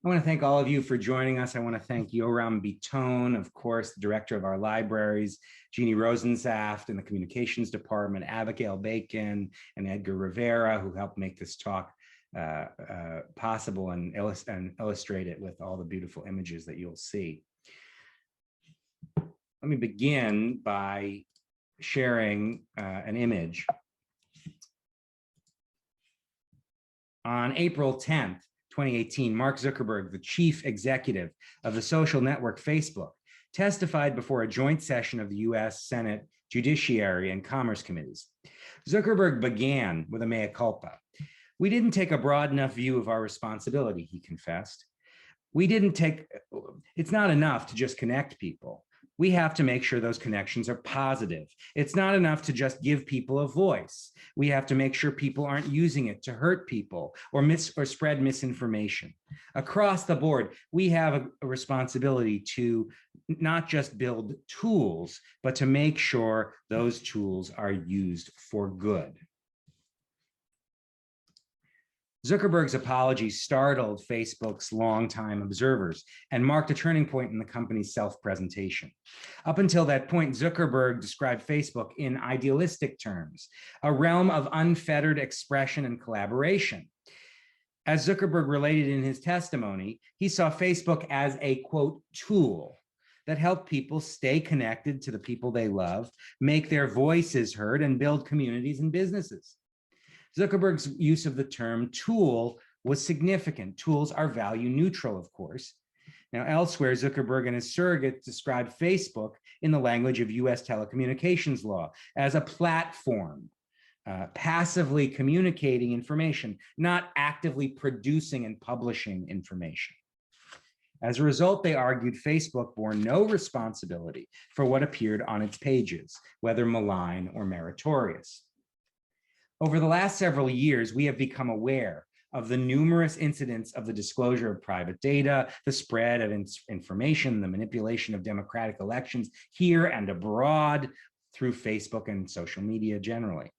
I want to thank all of you for joining us. I want to thank Yoram Bitton, of course, the director of our libraries, Jeannie Rosensaft in the communications department, Abigail Bacon, and Edgar Rivera, who helped make this talk possible and illustrate it with all the beautiful images that you'll see. Let me begin by sharing an image. On April 10th, 2018, Mark Zuckerberg, the chief executive of the social network Facebook, testified before a joint session of the US Senate Judiciary and Commerce Committees. Zuckerberg began with a mea culpa. We didn't take a broad enough view of our responsibility, he confessed. It's not enough to just connect people. We have to make sure those connections are positive. It's not enough to just give people a voice. We have to make sure people aren't using it to hurt people or spread misinformation. Across the board, we have a responsibility to not just build tools, but to make sure those tools are used for good. Zuckerberg's apology startled Facebook's longtime observers and marked a turning point in the company's self-presentation. Up until that point, Zuckerberg described Facebook in idealistic terms, a realm of unfettered expression and collaboration. As Zuckerberg related in his testimony, he saw Facebook as a, quote, tool that helped people stay connected to the people they love, make their voices heard, and build communities and businesses. Zuckerberg's use of the term tool was significant. Tools are value neutral, of course. Now, elsewhere, Zuckerberg and his surrogate described Facebook in the language of US telecommunications law as a platform, passively communicating information, not actively producing and publishing information. As a result, they argued Facebook bore no responsibility for what appeared on its pages, whether malign or meritorious. Over the last several years, we have become aware of the numerous incidents of the disclosure of private data, the spread of information, the manipulation of democratic elections here and abroad through Facebook and social media generally.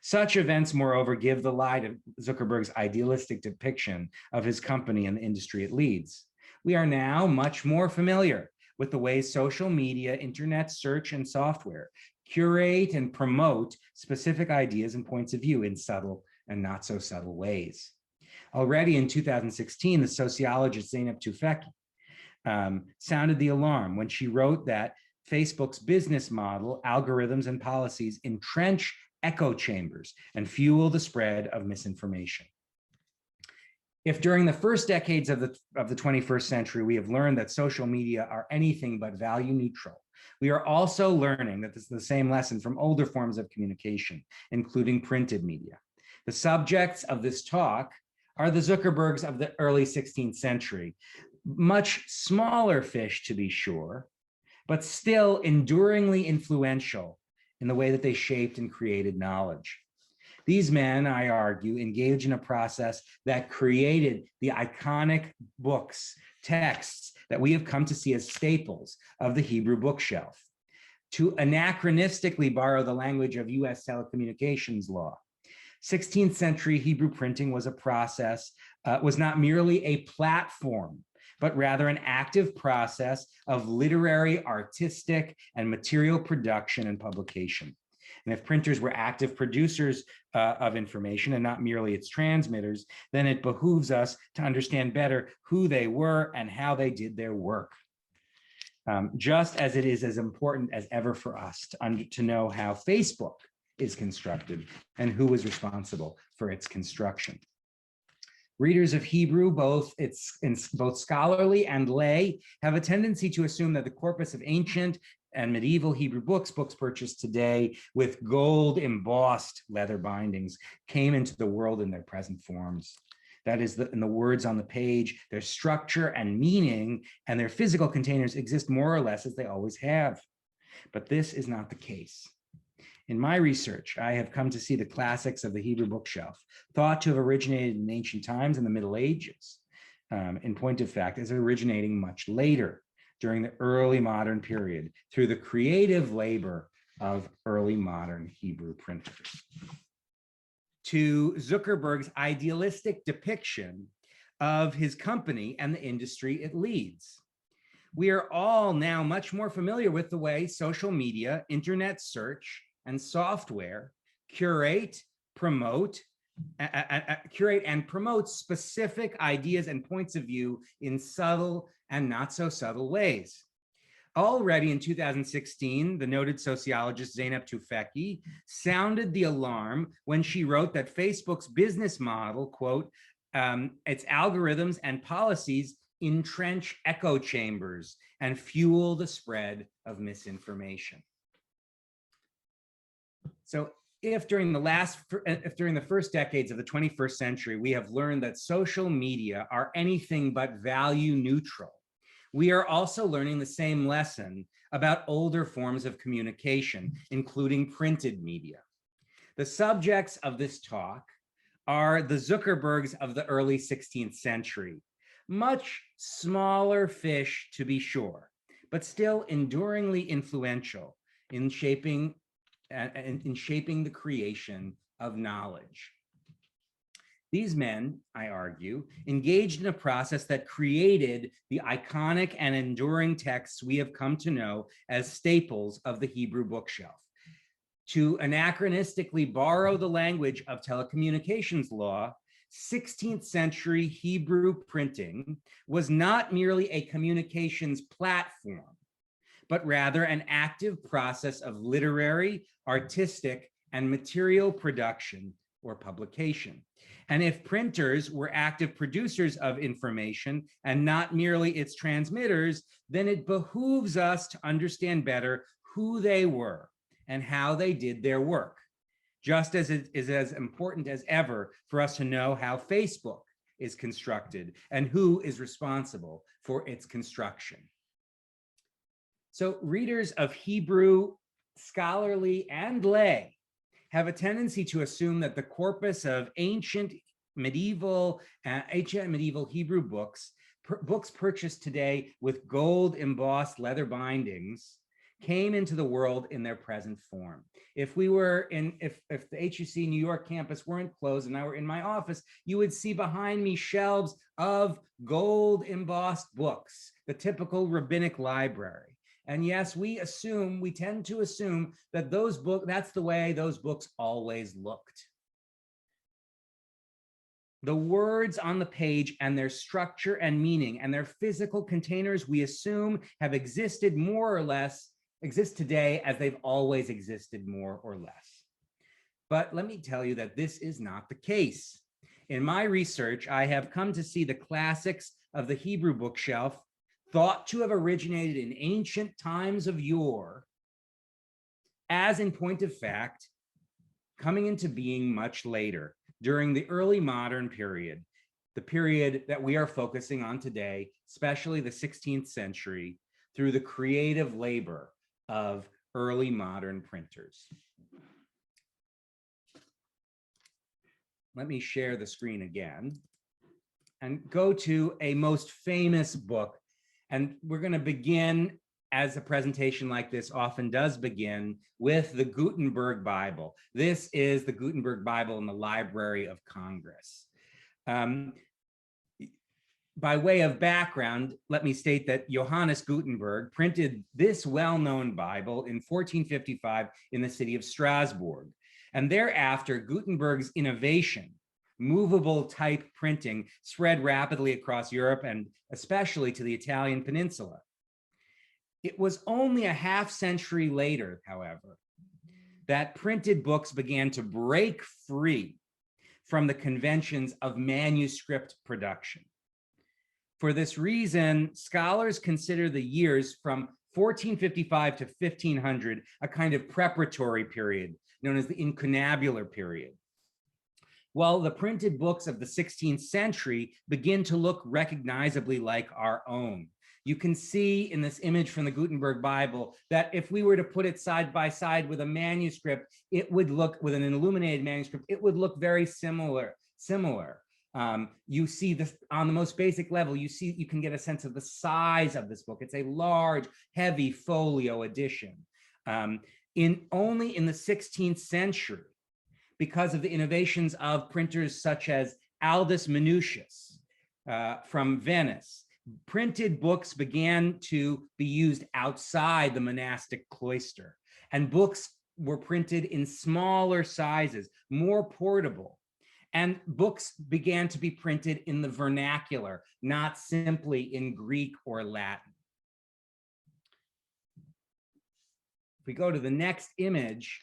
Such events, moreover, give the lie to Zuckerberg's idealistic depiction of his company and the industry it leads. We are now much more familiar with the ways social media, internet search, and software curate and promote specific ideas and points of view in subtle and not so subtle ways. Already in 2016, the sociologist Zeynep Tufekci sounded the alarm when she wrote that Facebook's business model, algorithms, and policies entrench echo chambers and fuel the spread of misinformation. If during the first decades of the 21st century, we have learned that social media are anything but value neutral, we are also learning that this is the same lesson from older forms of communication, including printed media. The subjects of this talk are the Zuckerbergs of the early 16th century, much smaller fish to be sure, but still enduringly influential in the way that they shaped and created knowledge. These men, I argue, engage in a process that created the iconic books, texts that we have come to see as staples of the Hebrew bookshelf. To anachronistically borrow the language of US telecommunications law, 16th century Hebrew printing was a process, was not merely a platform, but rather an active process of literary, artistic, and material production and publication. And if printers were active producers of information and not merely its transmitters, then it behooves us to understand better who they were and how they did their work. Just as it is as important as ever for us to know how Facebook is constructed and who was responsible for its construction. Readers of Hebrew, both scholarly and lay, have a tendency to assume that the corpus of ancient and medieval Hebrew books purchased today with gold embossed leather bindings, came into the world in their present forms. That is, in the words on the page, their structure and meaning and their physical containers exist more or less as they always have. But this is not the case. In my research, I have come to see the classics of the Hebrew bookshelf, thought to have originated in ancient times in the Middle Ages, in point of fact, as originating much later, during the early modern period, through the creative labor of early modern Hebrew printers. To Zuckerberg's idealistic depiction of his company and the industry it leads. We are all now much more familiar with the way social media, internet search, and software curate and promote specific ideas and points of view in subtle and not so subtle ways. Already in 2016, the noted sociologist Zeynep Tufekci sounded the alarm when she wrote that Facebook's business model, quote, its algorithms and policies entrench echo chambers and fuel the spread of misinformation. So if during the first decades of the 21st century, we have learned that social media are anything but value neutral, we are also learning the same lesson about older forms of communication, including printed media. The subjects of this talk are the Zuckerbergs of the early 16th century, much smaller fish to be sure, but still enduringly influential in shaping the creation of knowledge. These men, I argue, engaged in a process that created the iconic and enduring texts we have come to know as staples of the Hebrew bookshelf. To anachronistically borrow the language of telecommunications law, 16th century Hebrew printing was not merely a communications platform, but rather an active process of literary, artistic, and material production or publication. And if printers were active producers of information and not merely its transmitters, then it behooves us to understand better who they were and how they did their work, just as it is as important as ever for us to know how Facebook is constructed and who is responsible for its construction. So readers of Hebrew, scholarly and lay, have a tendency to assume that the corpus of ancient medieval Hebrew books purchased today with gold embossed leather bindings came into the world in their present form. If the HUC New York campus weren't closed and I were in my office, you would see behind me shelves of gold embossed books, the typical rabbinic library. And yes, we tend to assume that that's the way those books always looked. The words on the page and their structure and meaning and their physical containers, we assume have existed more or less, exist today as they've always existed more or less. But let me tell you that this is not the case. In my research, I have come to see the classics of the Hebrew bookshelf thought to have originated in ancient times of yore, as in point of fact, coming into being much later, during the early modern period, the period that we are focusing on today, especially the 16th century, through the creative labor of early modern printers. Let me share the screen again and go to a most famous book. And we're going to begin, as a presentation like this often does begin, with the Gutenberg Bible. This is the Gutenberg Bible in the Library of Congress. By way of background, let me state that Johannes Gutenberg printed this well-known Bible in 1455 in the city of Strasbourg. And thereafter, Gutenberg's innovation, movable type printing, spread rapidly across Europe and especially to the Italian peninsula. It was only a half century later, however, that printed books began to break free from the conventions of manuscript production. For this reason, scholars consider the years from 1455 to 1500 a kind of preparatory period known as the incunabular period. While the printed books of the 16th century begin to look recognizably like our own. You can see in this image from the Gutenberg Bible that if we were to put it side by side with a manuscript, it would look, with an illuminated manuscript, it would look very similar. You see this on the most basic level, you can get a sense of the size of this book. It's a large, heavy folio edition. Only in the 16th century, because of the innovations of printers such as Aldus Manutius, from Venice. Printed books began to be used outside the monastic cloister, and books were printed in smaller sizes, more portable. And books began to be printed in the vernacular, not simply in Greek or Latin. If we go to the next image,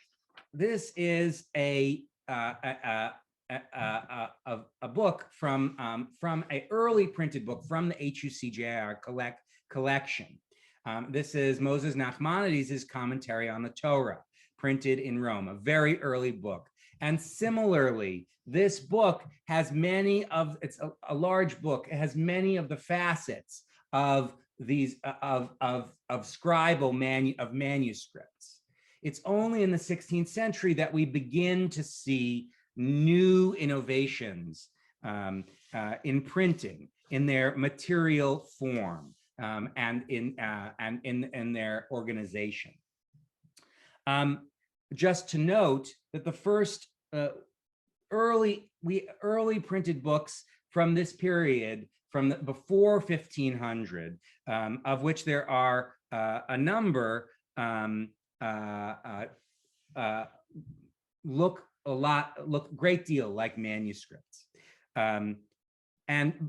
this is a book from an early printed book from the HUC-JIR collection. This is Moses Nachmanides' commentary on the Torah, printed in Rome, a very early book. And similarly, this book has many of, it's a large book, it has many of the facets of these, of scribal manuscripts. It's only in the 16th century that we begin to see new innovations in printing, in their material form, and in their organization. Just to note that the first early printed books from this period, from before 1500, of which there are a number, look a great deal like manuscripts. And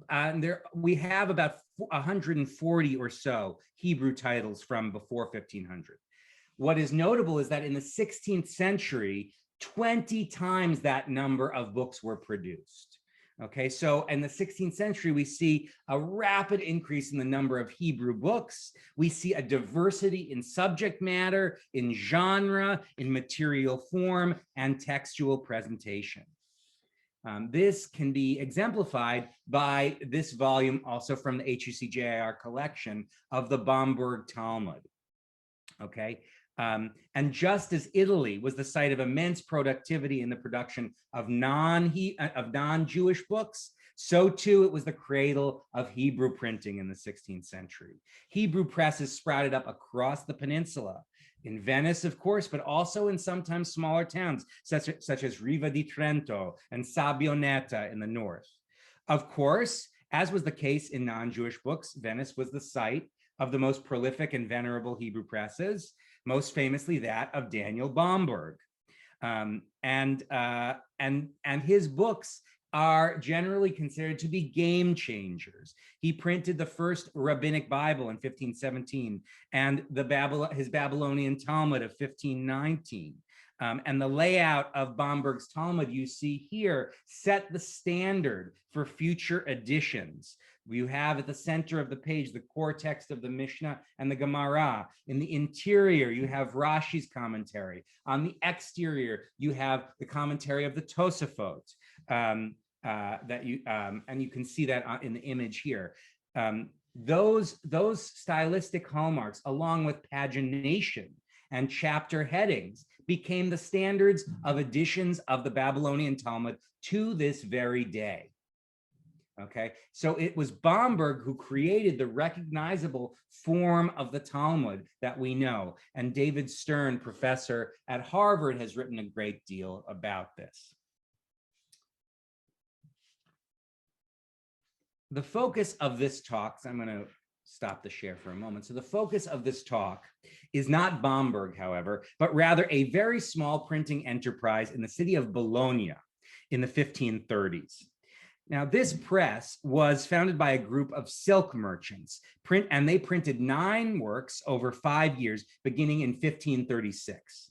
there we have about 140 or so Hebrew titles from before 1500. What is notable is that in the 16th century, 20 times that number of books were produced. Okay, so in the 16th century, we see a rapid increase in the number of Hebrew books. We see a diversity in subject matter, in genre, in material form, and textual presentation. This can be exemplified by this volume also from the HUC-JIR collection of the Bamberg Talmud. Okay. And just as Italy was the site of immense productivity in the production of non-Jewish books, so too it was the cradle of Hebrew printing in the 16th century. Hebrew presses sprouted up across the peninsula, in Venice, of course, but also in sometimes smaller towns, such as Riva di Trento and Sabbionetta in the north. Of course, as was the case in non-Jewish books, Venice was the site of the most prolific and venerable Hebrew presses, most famously that of Daniel Bomberg. And his books are generally considered to be game changers. He printed the first rabbinic Bible in 1517 and his Babylonian Talmud of 1519. And the layout of Bomberg's Talmud you see here set the standard for future editions. You have at the center of the page the core text of the Mishnah and the Gemara. In the interior, you have Rashi's commentary. On the exterior, you have the commentary of the Tosafot. And you can see that in the image here. Those stylistic hallmarks, along with pagination and chapter headings, became the standards of editions of the Babylonian Talmud to this very day. Okay, so it was Bomberg who created the recognizable form of the Talmud that we know. And David Stern, professor at Harvard, has written a great deal about this. The focus of this talk, so I'm going to stop the share for a moment. So the focus of this talk is not Bomberg, however, but rather a very small printing enterprise in the city of Bologna in the 1530s. Now, this press was founded by a group of silk merchants, and they printed 9 works over 5 years, beginning in 1536.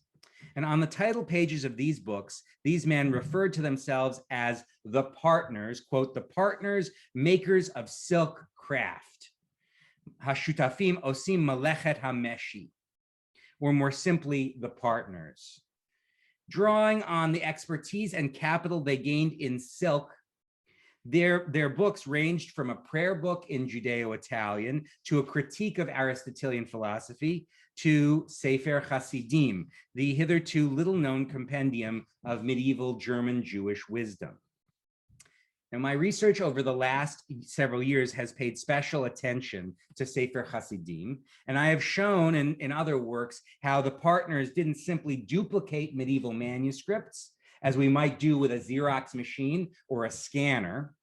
And on the title pages of these books, these men referred to themselves as the partners, quote, the partners, makers of silk craft. Hashutafim osim malechet hameshi, or more simply, the partners. Drawing on the expertise and capital they gained in silk, their books ranged from a prayer book in Judeo-Italian to a critique of Aristotelian philosophy to Sefer Ḥasidim, the hitherto little-known compendium of medieval German Jewish wisdom. Now, my research over the last several years has paid special attention to Sefer Ḥasidim, and I have shown in other works how the partners didn't simply duplicate medieval manuscripts, as we might do with a Xerox machine or a scanner.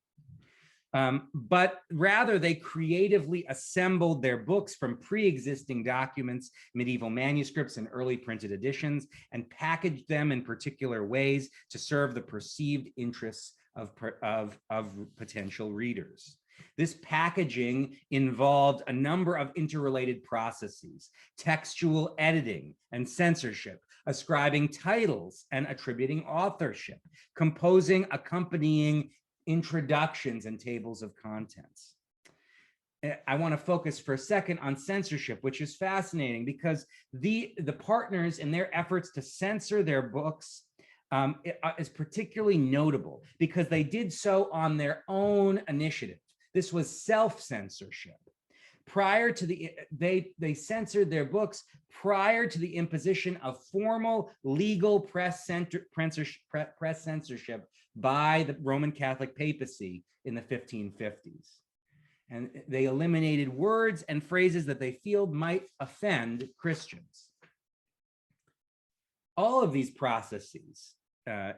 But rather they creatively assembled their books from pre-existing documents, medieval manuscripts, and early printed editions, and packaged them in particular ways to serve the perceived interests of potential readers. This packaging involved a number of interrelated processes: textual editing and censorship, ascribing titles and attributing authorship, composing accompanying introductions and tables of contents. I want to focus for a second on censorship, which is fascinating because the partners in their efforts to censor their books is particularly notable because they did so on their own initiative. This was self-censorship. Prior to they censored their books prior to the imposition of formal legal press censorship by the Roman Catholic papacy in the 1550s. And they eliminated words and phrases that they feel might offend Christians. All of these processes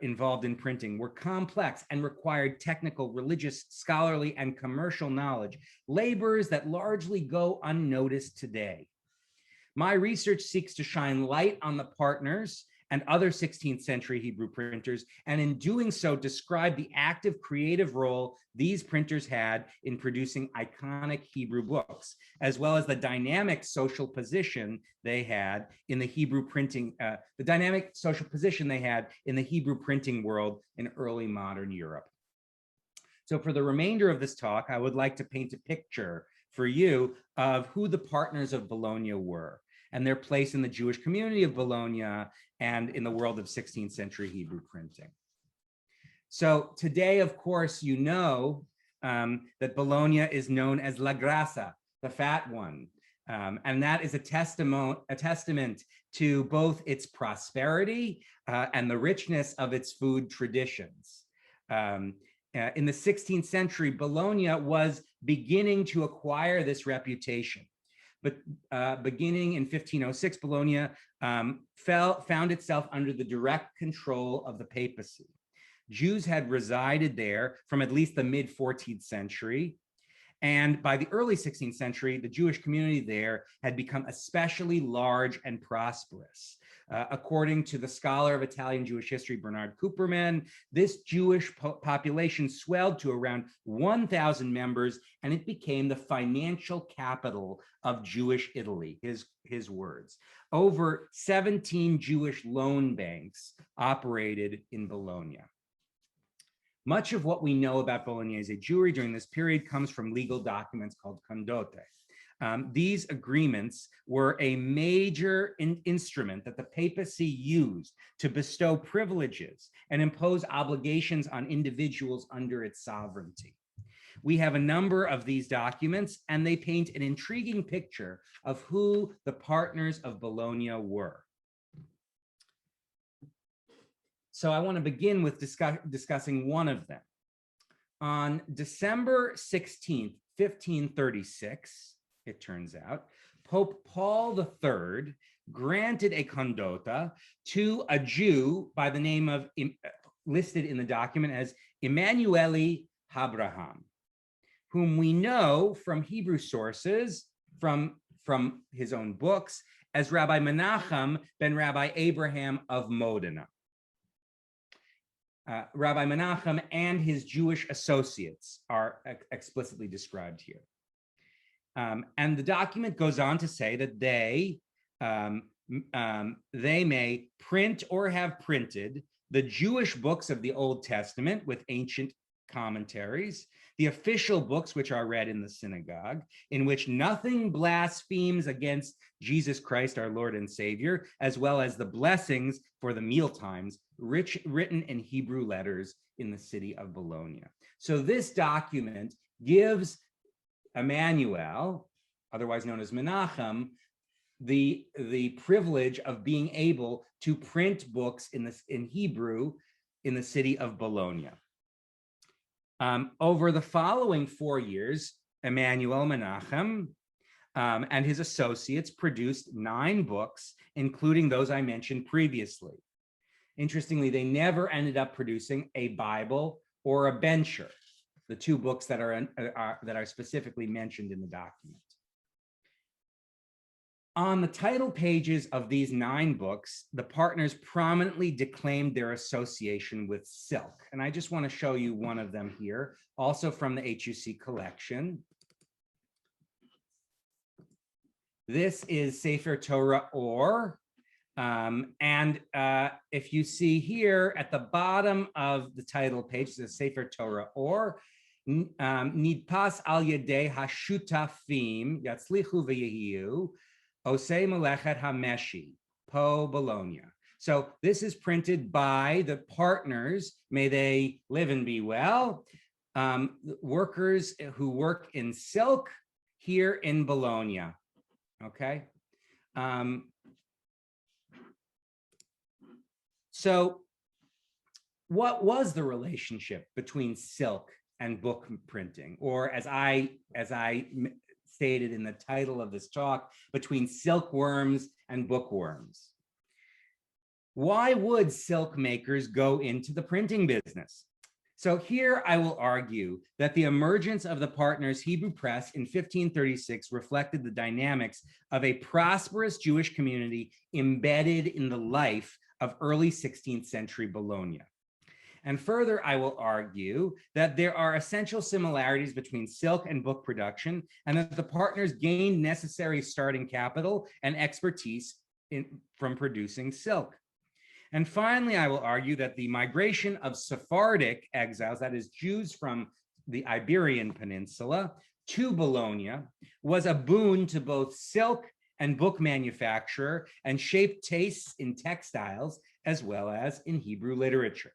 involved in printing were complex and required technical, religious, scholarly, and commercial knowledge, labors that largely go unnoticed today. My research seeks to shine light on the partners and other 16th century Hebrew printers, and in doing so, describe the active creative role these printers had in producing iconic Hebrew books, as well as the dynamic social position they had in the Hebrew printing, Hebrew printing world in early modern Europe. So for the remainder of this talk, I would like to paint a picture for you of who the partners of Bologna were and their place in the Jewish community of Bologna and in the world of 16th century Hebrew printing. So today, of course, you know that Bologna is known as La Grassa, the fat one. And that is a testament to both its prosperity and the richness of its food traditions. In the 16th century, Bologna was beginning to acquire this reputation. But beginning in 1506, Bologna found itself under the direct control of the papacy. Jews had resided there from at least the mid-14th century. And by the early 16th century, the Jewish community there had become especially large and prosperous. According to the scholar of Italian Jewish history, Bernard Cooperman, this Jewish population swelled to around 1,000 members, and it became the financial capital of Jewish Italy, his words. Over 17 Jewish loan banks operated in Bologna. Much of what we know about Bolognese Jewry during this period comes from legal documents called condotte. These agreements were a major instrument that the papacy used to bestow privileges and impose obligations on individuals under its sovereignty. We have a number of these documents, and they paint an intriguing picture of who the partners of Bologna were. So I want to begin with discussing one of them. On December 16th, 1536, it turns out, Pope Paul III granted a condotta to a Jew by the name of, listed in the document as Emanuele Abraham, whom we know from Hebrew sources, from his own books, as Rabbi Menachem ben Rabbi Abraham of Modena. Rabbi Menachem and his Jewish associates are explicitly described here. And the document goes on to say that they may print or have printed the Jewish books of the Old Testament with ancient commentaries, the official books which are read in the synagogue, in which nothing blasphemes against Jesus Christ, our Lord and Savior, as well as the blessings for the mealtimes written in Hebrew letters in the city of Bologna. So this document gives Emmanuel, otherwise known as Menachem, the privilege of being able to print books in Hebrew in the city of Bologna. Over the following 4 years, Emmanuel Menachem and his associates produced 9 books, including those I mentioned previously. Interestingly, they never ended up producing a Bible or a bencher. the two books that are specifically mentioned in the document. On the title pages of these 9 books, the partners prominently declaimed their association with silk. And I just want to show you one of them here, also from the HUC collection. This is Sefer Torah Or. If you see here at the bottom of the title page, the Sefer Torah Or, Nidpas al Yedei Hashutafim Yatzlichu V'Yehiyu Osei Melechet Hameshi Po Bologna. So this is printed by the partners. May they live and be well. Workers who work in silk here in Bologna. Okay. So what was the relationship between silk and book printing, or as I stated in the title of this talk, between silkworms and bookworms? Why would silk makers go into the printing business? So here I will argue that the emergence of the partners' Hebrew press in 1536 reflected the dynamics of a prosperous Jewish community embedded in the life of early 16th century Bologna. And further, I will argue that there are essential similarities between silk and book production, and that the partners gained necessary starting capital and expertise from producing silk. And finally, I will argue that the migration of Sephardic exiles, that is Jews from the Iberian Peninsula, to Bologna was a boon to both silk and book manufacture and shaped tastes in textiles as well as in Hebrew literature.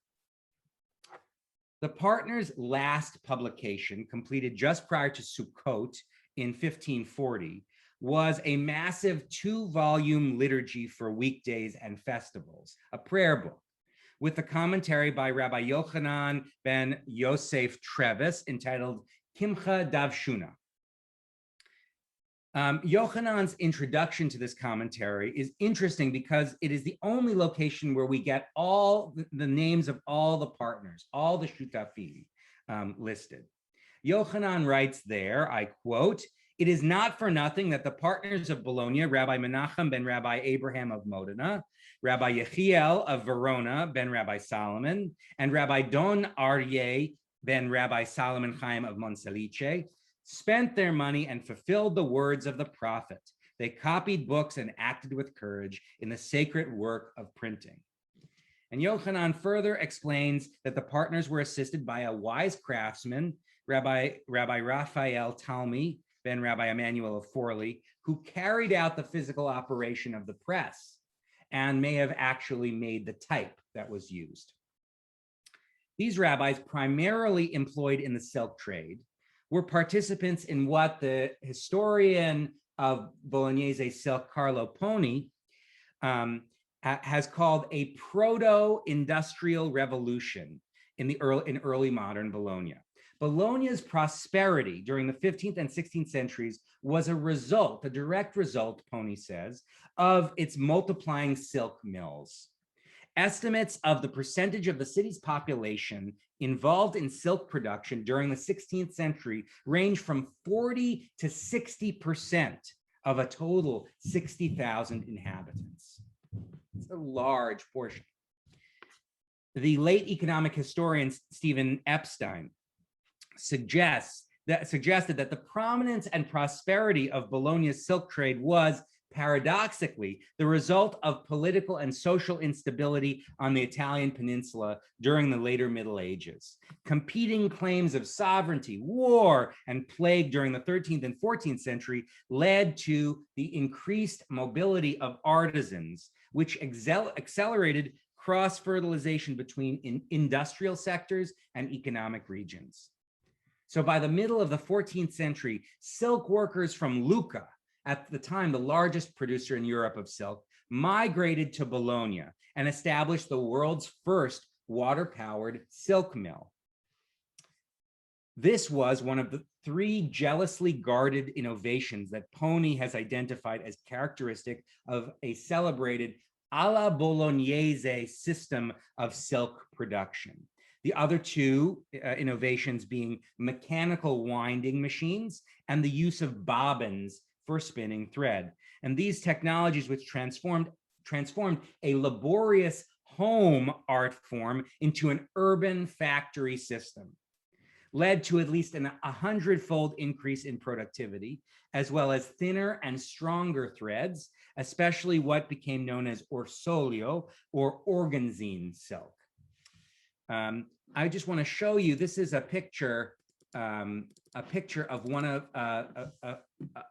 The partners' last publication, completed just prior to Sukkot in 1540, was a massive 2-volume liturgy for weekdays and festivals, a prayer book, with a commentary by Rabbi Yochanan ben Yosef Trevis entitled Kimcha Davshuna. Yochanan's introduction to this commentary is interesting because it is the only location where we get all the names of all the partners, all the shutafim listed. Yochanan writes there, I quote, "It is not for nothing that the partners of Bologna, Rabbi Menachem ben Rabbi Abraham of Modena, Rabbi Yechiel of Verona ben Rabbi Solomon, and Rabbi Don Aryeh ben Rabbi Solomon Chaim of Monselice, spent their money and fulfilled the words of the prophet. They copied books and acted with courage in the sacred work of printing." And Yochanan further explains that the partners were assisted by a wise craftsman, Rabbi Raphael Talmi ben Rabbi Emmanuel of Forli, who carried out the physical operation of the press and may have actually made the type that was used. These rabbis, primarily employed in the silk trade, were participants in what the historian of Bolognese silk, Carlo Poni, has called a proto-industrial revolution in early modern Bologna. Bologna's prosperity during the 15th and 16th centuries was a direct result, Poni says, of its multiplying silk mills. Estimates of the percentage of the city's population involved in silk production during the 16th century range from 40 to 60% of a total 60,000 inhabitants. It's a large portion. The late economic historian Stephen Epstein suggested that the prominence and prosperity of Bologna's silk trade was, paradoxically, the result of political and social instability on the Italian peninsula during the later Middle Ages. Competing claims of sovereignty, war, and plague during the 13th and 14th century led to the increased mobility of artisans, which accelerated cross-fertilization between industrial sectors and economic regions. So by the middle of the 14th century, silk workers from Lucca, at the time the largest producer in Europe of silk, migrated to Bologna and established the world's first water-powered silk mill. This was one of the 3 jealously guarded innovations that Poni has identified as characteristic of a celebrated alla Bolognese system of silk production. The other two innovations being mechanical winding machines and the use of bobbins for spinning thread. And these technologies, which transformed a laborious home art form into an urban factory system, led to at least a 100-fold increase in productivity, as well as thinner and stronger threads, especially what became known as orsolio or organzine silk. I just want to show you, this is a picture of one of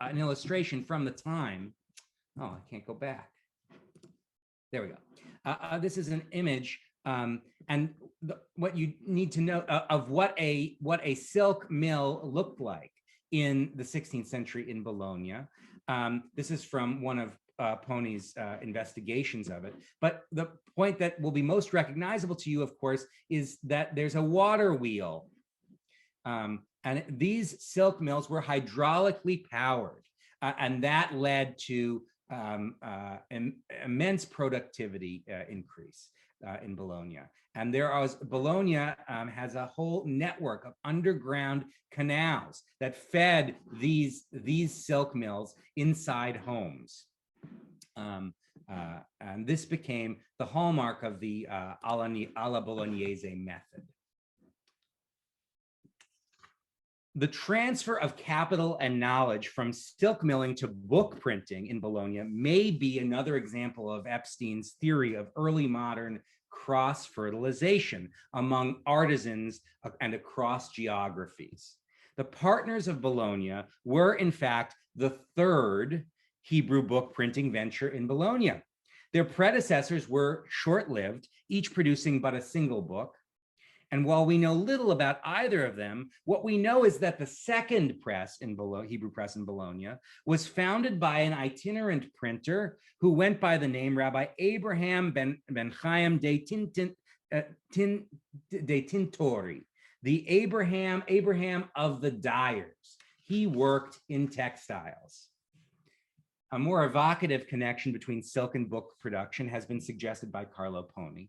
an illustration from the time. Oh, I can't go back. There we go. This is an image, and what you need to know of what a silk mill looked like in the 16th century in Bologna. This is from one of Pony's investigations of it. But the point that will be most recognizable to you, of course, is that there's a water wheel. And these silk mills were hydraulically powered, and that led to immense productivity increase in Bologna. And Bologna has a whole network of underground canals that fed these silk mills inside homes. And this became the hallmark of the alla Bolognese method. The transfer of capital and knowledge from silk milling to book printing in Bologna may be another example of Epstein's theory of early modern cross-fertilization among artisans and across geographies. The partners of Bologna were, in fact, the third Hebrew book printing venture in Bologna. Their predecessors were short-lived, each producing but a single book. And while we know little about either of them, what we know is that the second press in Hebrew press in Bologna was founded by an itinerant printer who went by the name Rabbi Abraham ben Chaim de Tintori, the Abraham of the dyers. He worked in textiles. A more evocative connection between silk and book production has been suggested by Carlo Poni.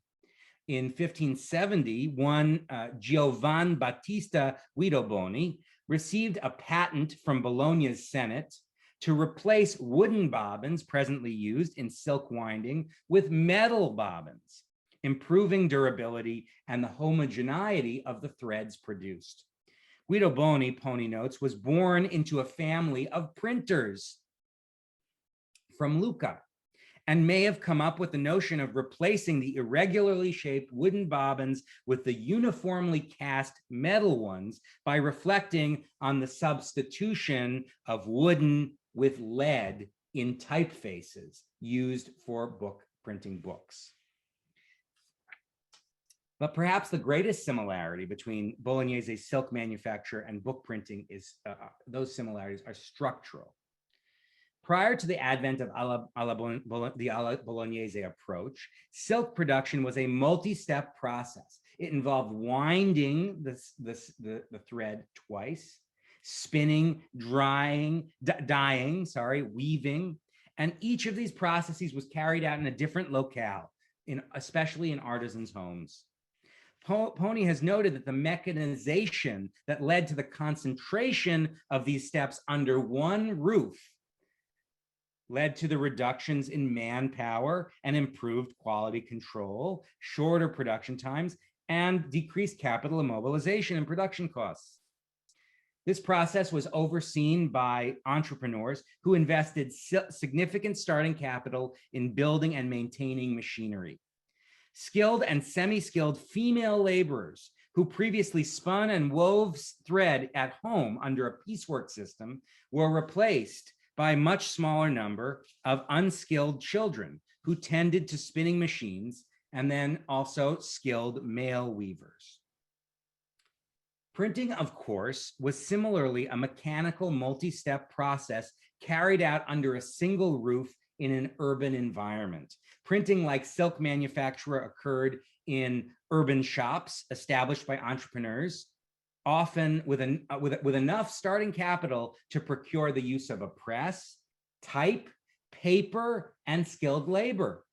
In 1570, one Giovan Battista Guidoboni received a patent from Bologna's Senate to replace wooden bobbins presently used in silk winding with metal bobbins, improving durability and the homogeneity of the threads produced. Guidoboni, Poni notes, was born into a family of printers from Lucca, and may have come up with the notion of replacing the irregularly shaped wooden bobbins with the uniformly cast metal ones by reflecting on the substitution of wooden with lead in typefaces used for book printing books. But perhaps the greatest similarity between Bolognese silk manufacture and book printing is those similarities are structural. Prior to the advent of the alla Bolognese approach, silk production was a multi-step process. It involved winding the thread twice, spinning, dyeing, weaving, and each of these processes was carried out in a different locale, especially in artisans' homes. Poni has noted that the mechanization that led to the concentration of these steps under one roof led to the reductions in manpower and improved quality control, shorter production times, and decreased capital immobilization and production costs. This process was overseen by entrepreneurs who invested significant starting capital in building and maintaining machinery. Skilled and semi-skilled female laborers who previously spun and wove thread at home under a piecework system were replaced by a much smaller number of unskilled children who tended to spinning machines, and then also skilled male weavers. Printing, of course, was similarly a mechanical multi-step process carried out under a single roof in an urban environment. Printing, like silk manufacture, occurred in urban shops established by entrepreneurs, often with enough starting capital to procure the use of a press, type, paper, and skilled labor.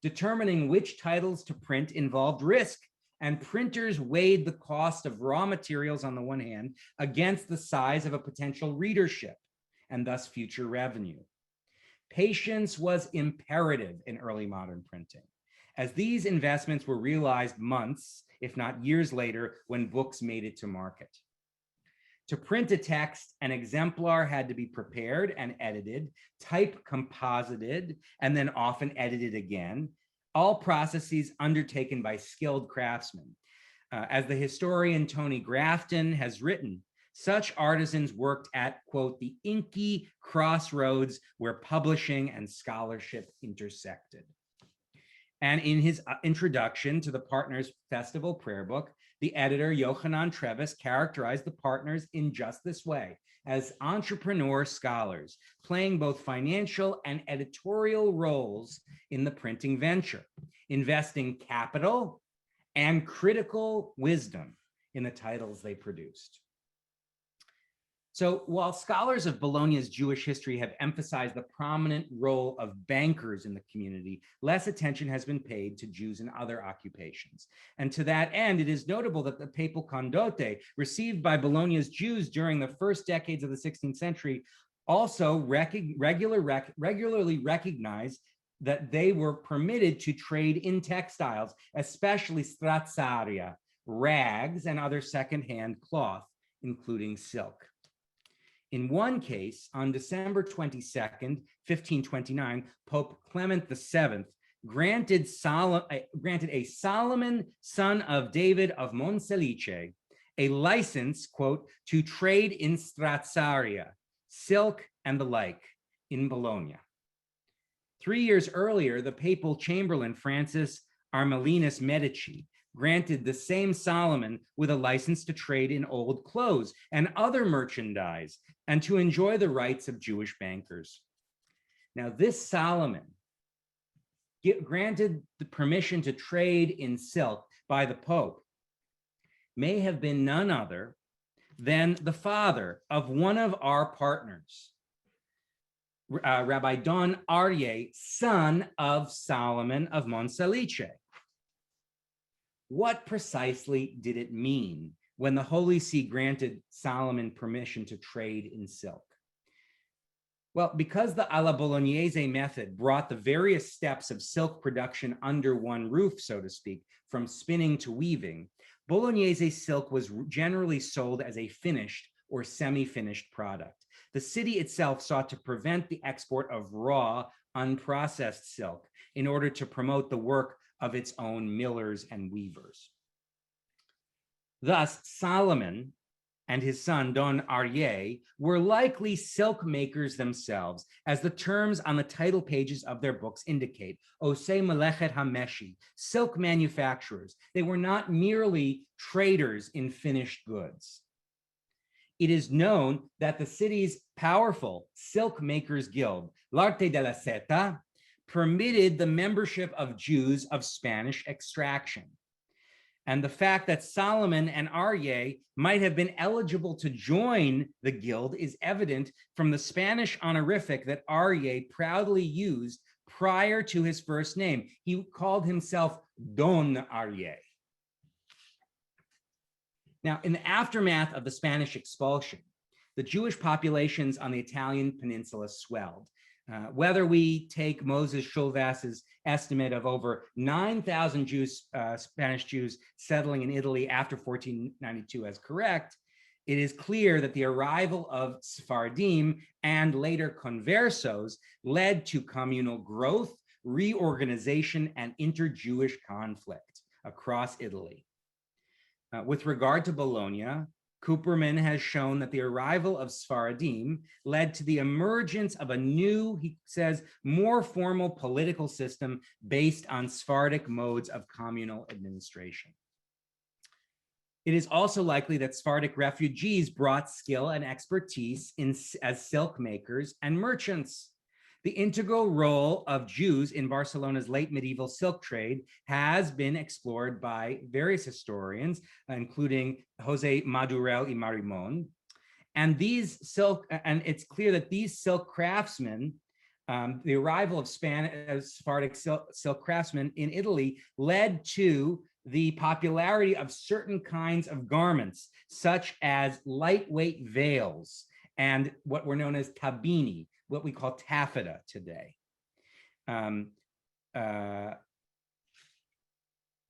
Determining which titles to print involved risk and printers weighed the cost of raw materials on the one hand against the size of a potential readership and thus future revenue. Patience was imperative in early modern printing, as these investments were realized months, if not years later, when books made it to market. To print a text, an exemplar had to be prepared and edited, type composited, and then often edited again, all processes undertaken by skilled craftsmen. As the historian Tony Grafton has written, such artisans worked at, quote, the inky crossroads where publishing and scholarship intersected. And in his introduction to the Partners Festival Prayer Book, the editor Yochanan Trevis characterized the partners in just this way, as entrepreneur scholars, playing both financial and editorial roles in the printing venture, investing capital and critical wisdom in the titles they produced. So while scholars of Bologna's Jewish history have emphasized the prominent role of bankers in the community, less attention has been paid to Jews in other occupations. And to that end, it is notable that the papal condotte received by Bologna's Jews during the first decades of the 16th century also regularly recognized that they were permitted to trade in textiles, especially strazzaria, rags, and other secondhand cloth, including silk. In one case, on December 22nd, 1529, Pope Clement VII granted a Solomon, son of David of Monselice, a license, quote, to trade in strazzaria, silk, and the like in Bologna. 3 years earlier, the papal chamberlain Francis Armelinus Medici granted the same Solomon with a license to trade in old clothes and other merchandise and to enjoy the rights of Jewish bankers. Now, this Solomon, granted the permission to trade in silk by the Pope, may have been none other than the father of one of our partners, Rabbi Don Aryeh, son of Solomon of Monselice. What precisely did it mean when the Holy See granted Solomon permission to trade in silk? Well, because the alla Bolognese method brought the various steps of silk production under one roof, so to speak, from spinning to weaving, Bolognese silk was generally sold as a finished or semi-finished product. The city itself sought to prevent the export of raw, unprocessed silk in order to promote the work of its own millers and weavers. Thus, Solomon and his son Don Aryeh were likely silk makers themselves, as the terms on the title pages of their books indicate, Osei Melechet HaMeshi, silk manufacturers. They were not merely traders in finished goods. It is known that the city's powerful silk makers guild, l'Arte de la Seta, permitted the membership of Jews of Spanish extraction. And the fact that Solomon and Aryeh might have been eligible to join the guild is evident from the Spanish honorific that Aryeh proudly used prior to his first name. He called himself Don Aryeh. Now, in the aftermath of the Spanish expulsion, the Jewish populations on the Italian peninsula swelled. Whether we take Moses Schulvass's estimate of over 9,000 Spanish Jews settling in Italy after 1492 as correct, it is clear that the arrival of Sephardim and later conversos led to communal growth, reorganization, and inter-Jewish conflict across Italy. With regard to Bologna, Cooperman has shown that the arrival of Sephardim led to the emergence of a new, he says, more formal political system based on Sephardic modes of communal administration. It is also likely that Sephardic refugees brought skill and expertise as silk makers and merchants. The integral role of Jews in Barcelona's late medieval silk trade has been explored by various historians, including Jose Madurell y Marimon. And it's clear that these silk craftsmen, the arrival of Sephardic silk craftsmen in Italy led to the popularity of certain kinds of garments, such as lightweight veils and what were known as tabini, what we call taffeta today.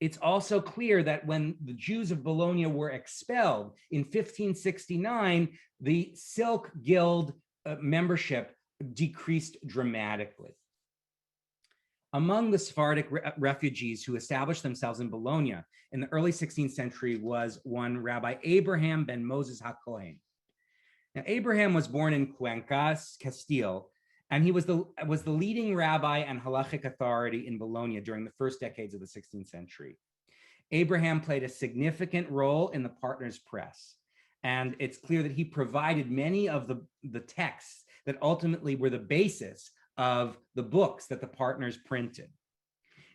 It's also clear that when the Jews of Bologna were expelled in 1569, the Silk Guild membership decreased dramatically. Among the Sephardic refugees who established themselves in Bologna in the early 16th century was one Rabbi Abraham ben Moses HaKohen. Now, Abraham was born in Cuenca, Castile, and he was the leading rabbi and halachic authority in Bologna during the first decades of the 16th century. Abraham played a significant role in the partners' press, and it's clear that he provided many of the texts that ultimately were the basis of the books that the partners printed.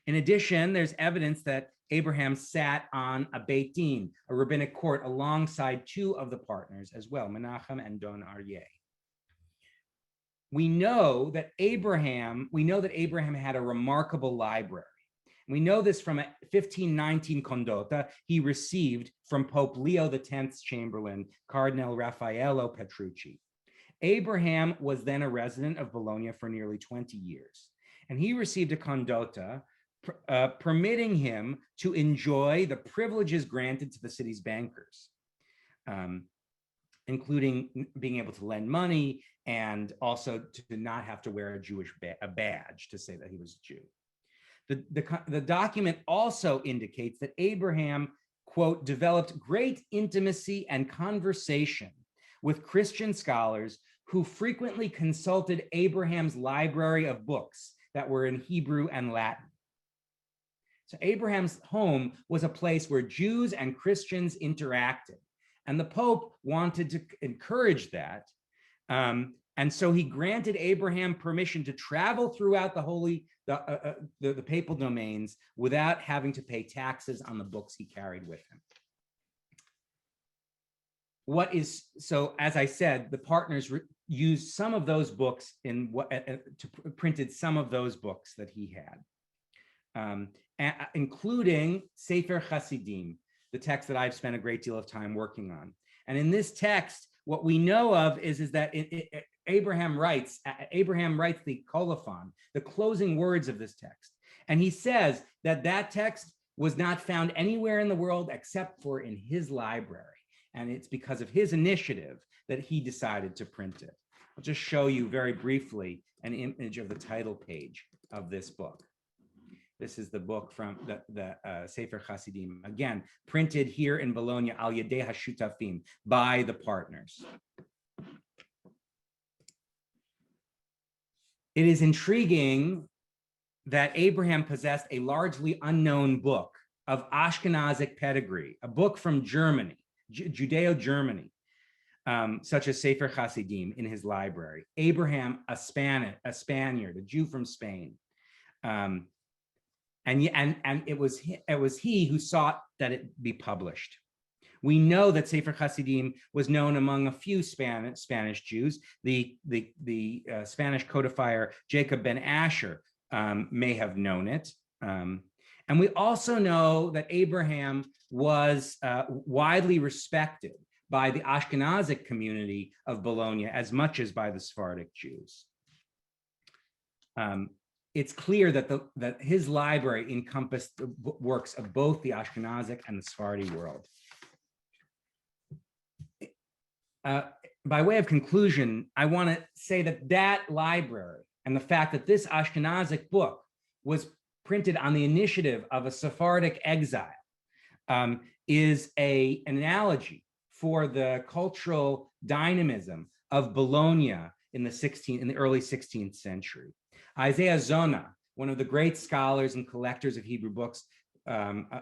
In addition, there's evidence that Abraham sat on a Beit Din, a rabbinic court, alongside two of the partners as well, Menachem and Don Aryeh. We know that Abraham had a remarkable library. We know this from a 1519 condotta he received from Pope Leo X's chamberlain, Cardinal Raffaello Petrucci. Abraham was then a resident of Bologna for nearly 20 years, and he received a condotta permitting him to enjoy the privileges granted to the city's bankers, including being able to lend money and also to not have to wear a badge to say that he was a Jew. The document also indicates that Abraham, quote, developed great intimacy and conversation with Christian scholars who frequently consulted Abraham's library of books that were in Hebrew and Latin. So Abraham's home was a place where Jews and Christians interacted, and the Pope wanted to encourage that. And so he granted Abraham permission to travel throughout the papal domains without having to pay taxes on the books he carried with him. So, as I said, the partners used some of those books printed some of those books that he had, including Sefer Ḥasidim, the text that I've spent a great deal of time working on. And in this text, what we know of is that Abraham writes the colophon, the closing words of this text. And he says that text was not found anywhere in the world except for in his library. And it's because of his initiative that he decided to print it. I'll just show you very briefly an image of the title page of this book. This is the book from the Sefer Ḥasidim, again, printed here in Bologna, al yedei hashutafim, by the partners. It is intriguing that Abraham possessed a largely unknown book of Ashkenazic pedigree, a book from Germany, Judeo-Germany, such as Sefer Ḥasidim in his library. Abraham, a Spaniard, a Jew from Spain. And it was he who sought that it be published. We know that Sefer Ḥasidim was known among a few Spanish Jews. The Spanish codifier Jacob ben Asher may have known it. And we also know that Abraham was widely respected by the Ashkenazic community of Bologna as much as by the Sephardic Jews. It's clear that his library encompassed the works of both the Ashkenazic and the Sephardi world. By way of conclusion, I want to say that library and the fact that this Ashkenazic book was printed on the initiative of a Sephardic exile is an analogy for the cultural dynamism of Bologna in the early 16th century. Isaiah Zona, one of the great scholars and collectors of Hebrew books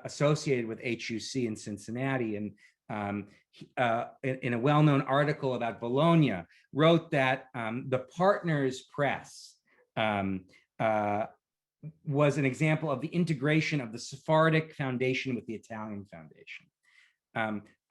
associated with HUC in Cincinnati, and in a well-known article about Bologna, wrote that the Partners Press was an example of the integration of the Sephardic foundation with the Italian foundation.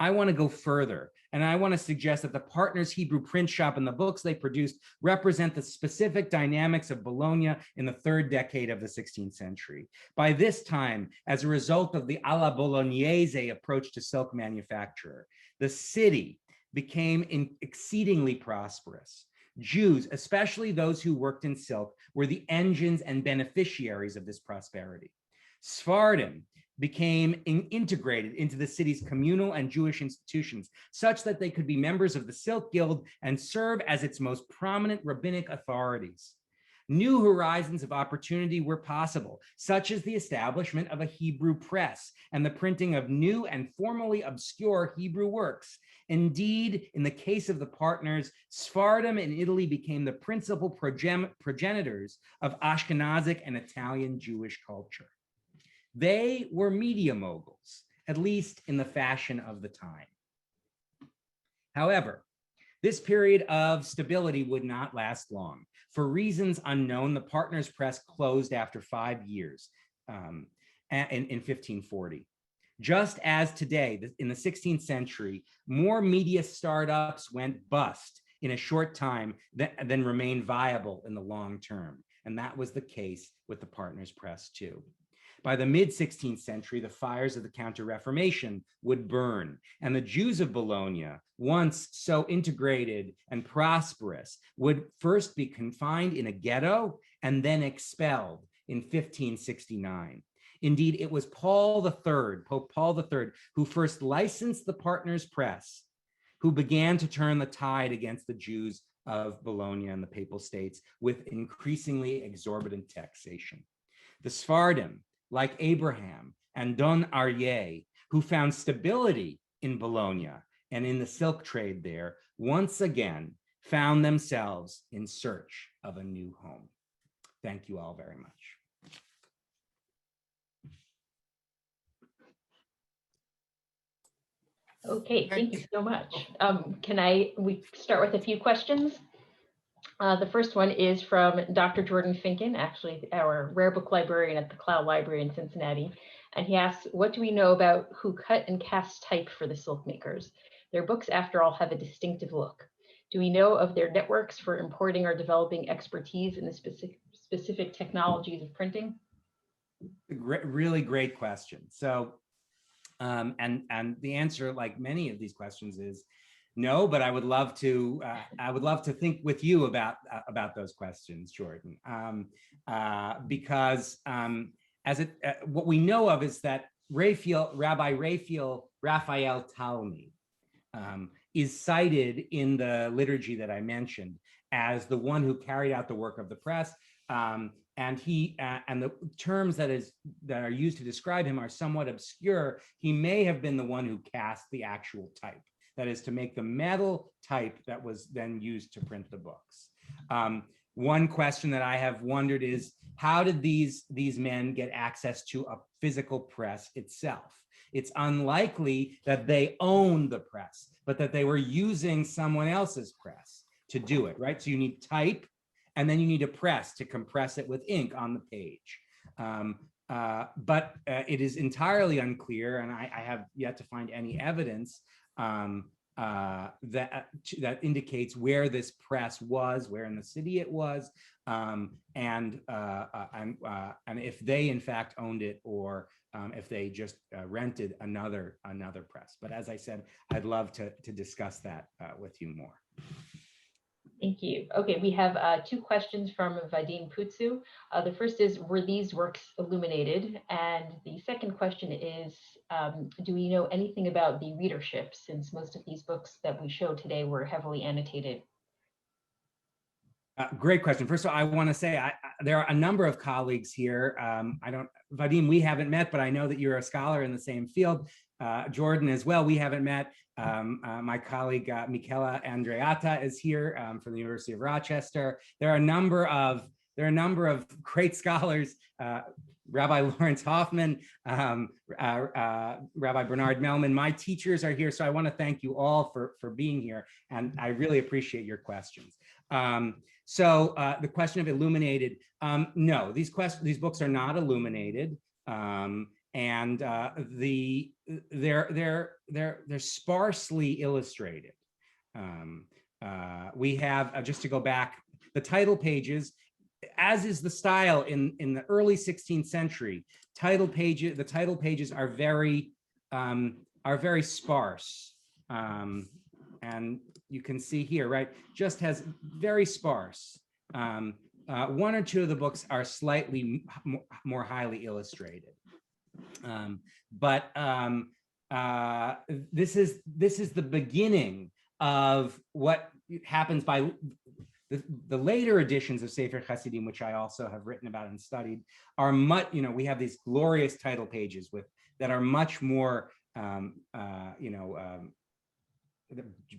I want to go further, and I want to suggest that the Partners Hebrew print shop and the books they produced represent the specific dynamics of Bologna in the third decade of the 16th century. By this time, as a result of the alla Bolognese approach to silk manufacture, the city became exceedingly prosperous. Jews, especially those who worked in silk, were the engines and beneficiaries of this prosperity. Sephardim became integrated into the city's communal and Jewish institutions, such that they could be members of the Silk Guild and serve as its most prominent rabbinic authorities. New horizons of opportunity were possible, such as the establishment of a Hebrew press and the printing of new and formerly obscure Hebrew works. Indeed, in the case of the Partners, Sephardim in Italy became the principal progenitors of Ashkenazic and Italian Jewish culture. They were media moguls, at least in the fashion of the time. However, this period of stability would not last long. For reasons unknown, the Partners Press closed after 5 years in 1540. Just as today, in the 16th century, more media startups went bust in a short time than remained viable in the long term. And that was the case with the Partners Press too. By the mid-16th century, the fires of the Counter-Reformation would burn, and the Jews of Bologna, once so integrated and prosperous, would first be confined in a ghetto and then expelled in 1569. Indeed, it was Pope Paul III, who first licensed the Partners Press, who began to turn the tide against the Jews of Bologna and the Papal States with increasingly exorbitant taxation. The Sephardim, like Abraham and Don Aryeh, who found stability in Bologna and in the silk trade there, once again found themselves in search of a new home. Thank you all very much. Okay, thank you so much. We start with a few questions? The first one is from Dr. Jordan Finken, actually our rare book librarian at the Cloud Library in Cincinnati. And he asks, what do we know about who cut and cast type for the silk makers? Their books, after all, have a distinctive look. Do we know of their networks for importing or developing expertise in the specific technologies of printing? Really great question. So, and the answer, like many of these questions, is no, but I would love to think with you about those questions, Jordan, because what we know of is that Rabbi Raphael Talmi is cited in the liturgy that I mentioned as the one who carried out the work of the press, and the terms that are used to describe him are somewhat obscure. He may have been the one who cast the actual type. That is, to make the metal type that was then used to print the books. One question that I have wondered is, how did these men get access to a physical press itself? It's unlikely that they owned the press, but that they were using someone else's press to do it, right? So you need type, and then you need a press to compress it with ink on the page. But it is entirely unclear, and I have yet to find any evidence that indicates where this press was, where in the city it was, and if they in fact owned it, or if they just rented another press. But as I said, I'd love to discuss that with you more. Thank you. Okay, we have 2 questions from Vadim Putsu. The first is, were these works illuminated? And the second question is, do we know anything about the readership, since most of these books that we show today were heavily annotated? Great question. First of all, I want to say there are a number of colleagues here. Vadim, we haven't met, but I know that you're a scholar in the same field. Jordan as well, we haven't met. My colleague Michela Andreatta is here from the University of Rochester. There are a number of great scholars. Rabbi Lawrence Hoffman, Rabbi Bernard Melman. My teachers are here, so I want to thank you all for being here, and I really appreciate your questions. So the question of illuminated, no, these books are not illuminated. and they're sparsely illustrated. We have, just to go back, the title pages, as is the style in the early 16th century. The title pages are very sparse, and you can see here, right? Just has very sparse. One or two of the books are slightly more highly illustrated, but this is the beginning of what happens by the later editions of Sefer Ḥasidim, which I also have written about and studied, are much, we have these glorious title pages that are much more,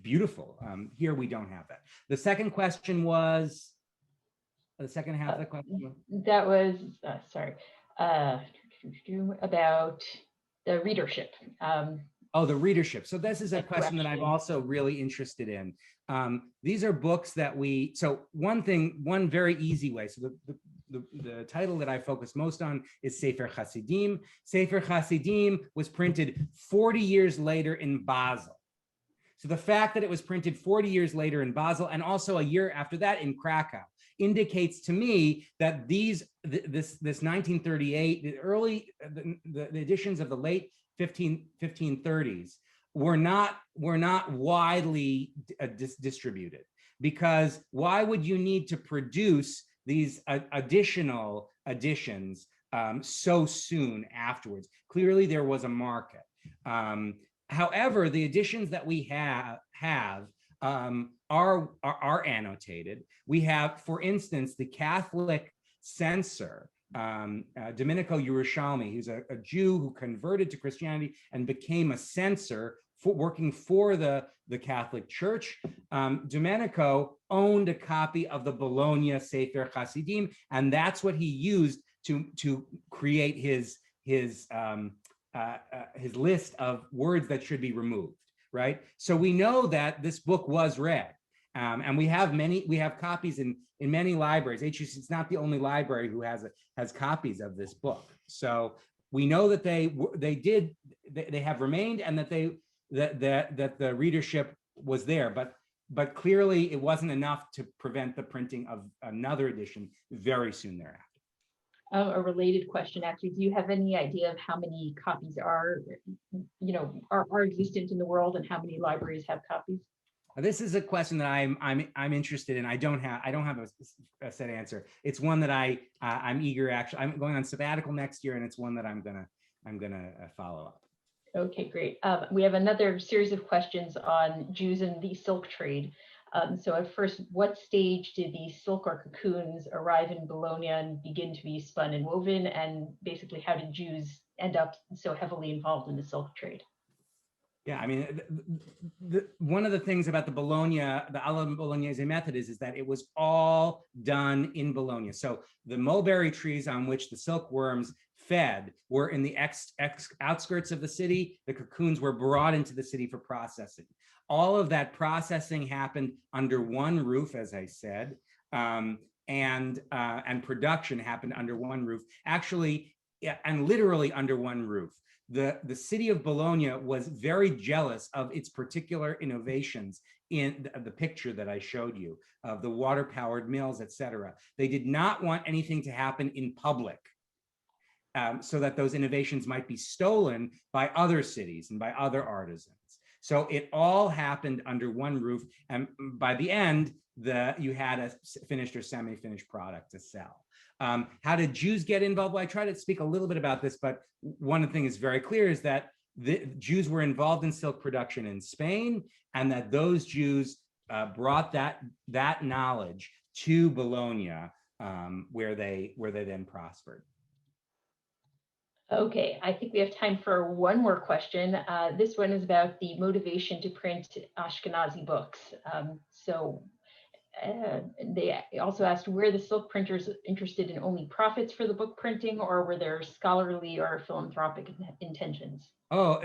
beautiful. Here we don't have that. The second question was, the second half of the question? That was, about the readership. Oh, the readership. So this is a question that I'm also really interested in. These are books that so one very easy way. So the title that I focus most on is Sefer Ḥasidim. Sefer Ḥasidim was printed 40 years later in Basel. So the fact that it was printed 40 years later in Basel and also a year after that in Krakow indicates to me that this 1938, the editions of the late 1530s were not widely distributed, because why would you need to produce these additional editions so soon afterwards? Clearly there was a market. However, the editions that we have are annotated. We have, for instance, the Catholic censor, Domenico Yerushalmi, who's a Jew who converted to Christianity and became a censor working for the Catholic Church. Domenico owned a copy of the Bologna Sefer Ḥasidim, and that's what he used to create his list of words that should be removed, right? So we know that this book was read, and we have copies in many libraries. HUC is not the only library who has copies of this book. So we know that they have remained, and that the readership was there, but clearly it wasn't enough to prevent the printing of another edition very soon thereafter. A related question, actually, do you have any idea of how many copies are existent in the world, and how many libraries have copies? This is a question that I'm interested in. I don't have a set answer. It's one that I'm eager. Actually, I'm going on sabbatical next year, and it's one that I'm gonna follow up. Okay, great. We have another series of questions on Jews and the silk trade. So at first, what stage did the silk or cocoons arrive in Bologna and begin to be spun and woven? And basically, how did Jews end up so heavily involved in the silk trade? Yeah, I mean, one of the things about the alla Bolognese method is that it was all done in Bologna. So the mulberry trees on which the silkworms fed were in the outskirts of the city. The cocoons were brought into the city for processing. All of that processing happened under one roof, as I said, and production happened under one roof, actually, and literally under one roof. The city of Bologna was very jealous of its particular innovations in the picture that I showed you of the water-powered mills, etc. They did not want anything to happen in public, so that those innovations might be stolen by other cities and by other artisans. So it all happened under one roof, and by the end, you had a finished or semi-finished product to sell. How did Jews get involved? Well, I try to speak a little bit about this, but one of the things very clear is that the Jews were involved in silk production in Spain, and that those Jews brought that knowledge to Bologna, where they then prospered. Okay, I think we have time for one more question. This one is about the motivation to print Ashkenazi books. They also asked, were the silk printers interested in only profits for the book printing, or were there scholarly or philanthropic intentions? Oh,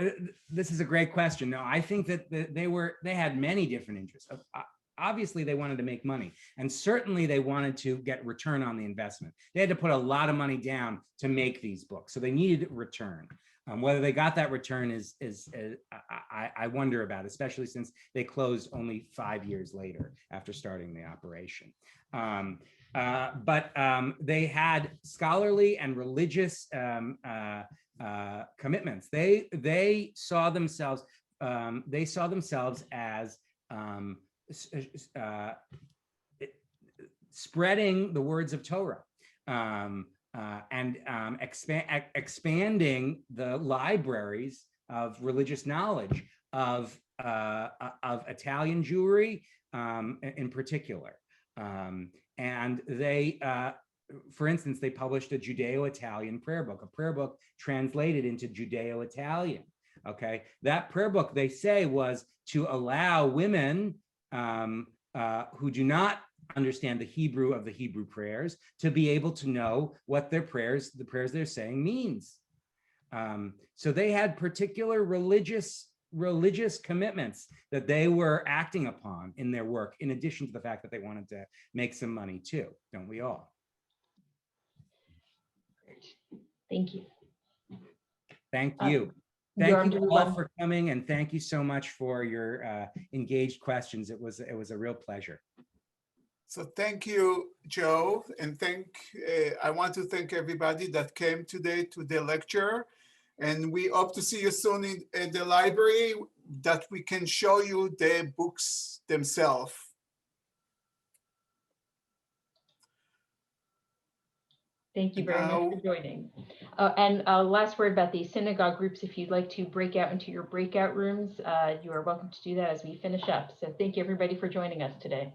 this is a great question. No, I think that they had many different interests. obviously they wanted to make money, and certainly they wanted to get return on the investment. They had to put a lot of money down to make these books, so they needed return. Whether they got that return is I wonder about, especially since they closed only 5 years later after starting the operation. But they had scholarly and religious commitments. They saw themselves as spreading the words of Torah. And expanding the libraries of religious knowledge of Italian Jewry in particular. And they, for instance, they published a Judeo-Italian prayer book, a prayer book translated into Judeo-Italian. Okay, that prayer book, they say, was to allow women who do not understand the Hebrew of the Hebrew prayers to be able to know what the prayers they're saying means. So they had particular religious commitments that they were acting upon in their work, in addition to the fact that they wanted to make some money too, don't we all? Great. Thank you. Thank you. Thank you all for coming, and thank you so much for your engaged questions. It was a real pleasure. So thank you, Joe, and I want to thank everybody that came today to the lecture. And we hope to see you soon in the library, that we can show you the books themselves. Thank you very much for joining. And last word about the synagogue groups, if you'd like to break out into your breakout rooms, you are welcome to do that as we finish up. So thank you everybody for joining us today.